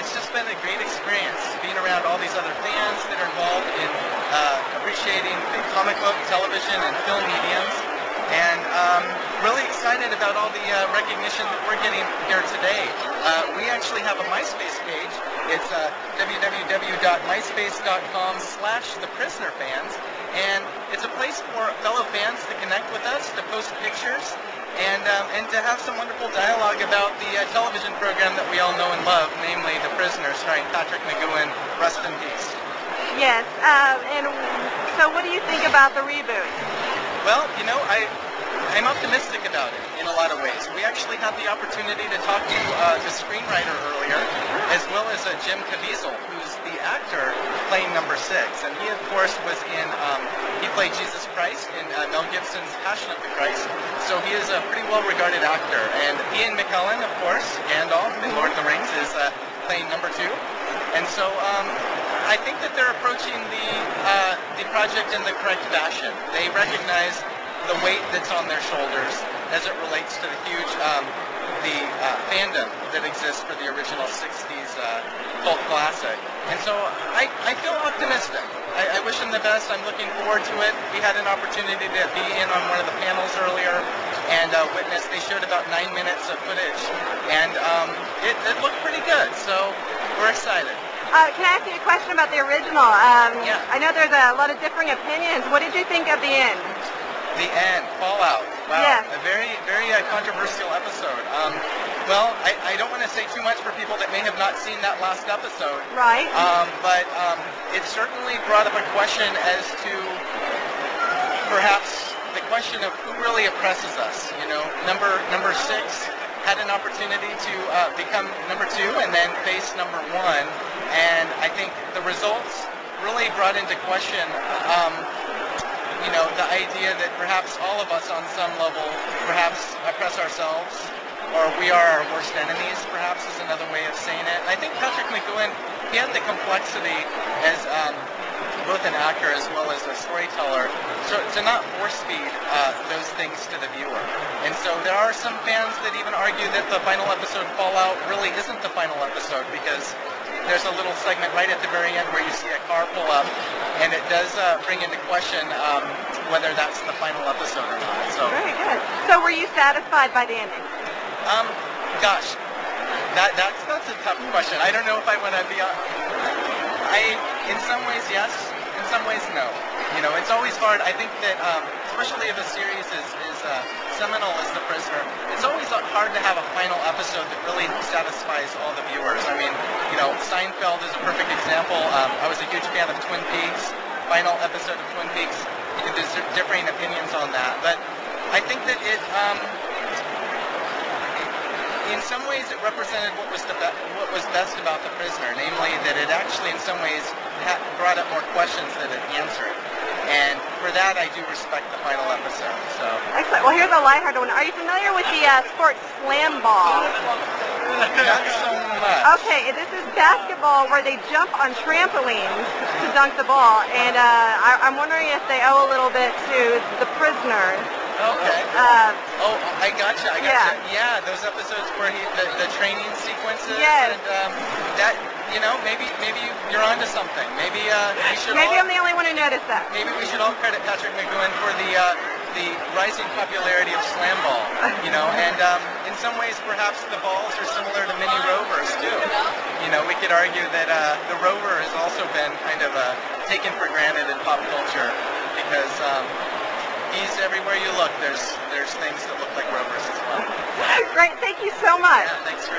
it's just been a great experience being around all these other fans that are involved in appreciating the comic book, television, and film mediums. And really excited about all the recognition that we're getting here today. We actually have a MySpace page. It's www.myspace.com/theprisonerfans, and it's a place for fellow fans to connect with us, to post pictures, and to have some wonderful dialogue about the television program that we all know and love, namely The Prisoner, starring Patrick McGoohan. Rest in peace. Yes, and so what do you think about the reboot? Well, you know, I'm optimistic about it in a lot of ways. We actually had the opportunity to talk to the screenwriter earlier, as well as Jim Caviezel, who's the actor playing number 6. And he, of course, was in, he played Jesus Christ in Mel Gibson's Passion of the Christ. So he is a pretty well-regarded actor. And Ian McKellen, of course, Gandalf in Lord of the Rings, is playing number 2. And so I think that they're approaching the project in the correct fashion. They recognize the weight that's on their shoulders as it relates to the huge fandom that exists for the original 60s cult classic. And so I feel optimistic. I wish them the best. I'm looking forward to it. We had an opportunity to be in on one of the panels earlier and witness. They showed about 9 minutes of footage, and it looked pretty good. So we're excited. Can I ask you a question about the original? Yeah. I know there's a lot of differing opinions. What did you think of the end? The end, Fallout. Wow, yes. A very, very controversial episode. Well, I don't want to say too much for people that may have not seen that last episode. Right. But it certainly brought up a question as to perhaps the question of who really oppresses us. You know, number 6 had an opportunity to become number 2 and then face number 1. And I think the results really brought into question you know, the idea that perhaps all of us on some level perhaps oppress ourselves, or we are our worst enemies, perhaps is another way of saying it. And I think Patrick McGoohan, he had the complexity as both an actor as well as a storyteller to not force-feed those things to the viewer. And so there are some fans that even argue that the final episode, Fallout, really isn't the final episode, because there's a little segment right at the very end where you see a car pull up, and it does bring into question whether that's the final episode or not. So very good. So were you satisfied by the ending? Gosh, that's a tough question. I don't know if I want to be. In some ways yes, in some ways no. You know, it's always hard. I think that especially if a series is seminal as The Prisoner, it's always hard to have a final episode that really satisfies all the viewers. I mean, you know, Seinfeld is a perfect example. I was a huge fan of Twin Peaks. Final episode of Twin Peaks, there's differing opinions on that, but I think that it, in some ways, it represented what was best about The Prisoner, namely that it actually, in some ways, brought up more questions than it answered. And for that, I do respect the final episode. So. Excellent. Well, here's a lighthearted one. Are you familiar with the sport slam ball? Not so much. Okay, this is basketball where they jump on trampolines to dunk the ball, and I'm wondering if they owe a little bit to The Prisoner. Okay. I gotcha. Yeah, those episodes where the training sequences. Yes. And that, you know, maybe you're onto something. Maybe we should. Maybe I'm the only one who noticed that. Maybe we should all credit Patrick McGoohan for the rising popularity of slam ball. You know, and in some ways, perhaps the balls are similar to mini rovers too. You know, we could argue that the rover has also been kind of taken for granted in pop culture because. He's everywhere you look. There's things that look like rovers as well. Great. Thank you so much. Yeah, thanks for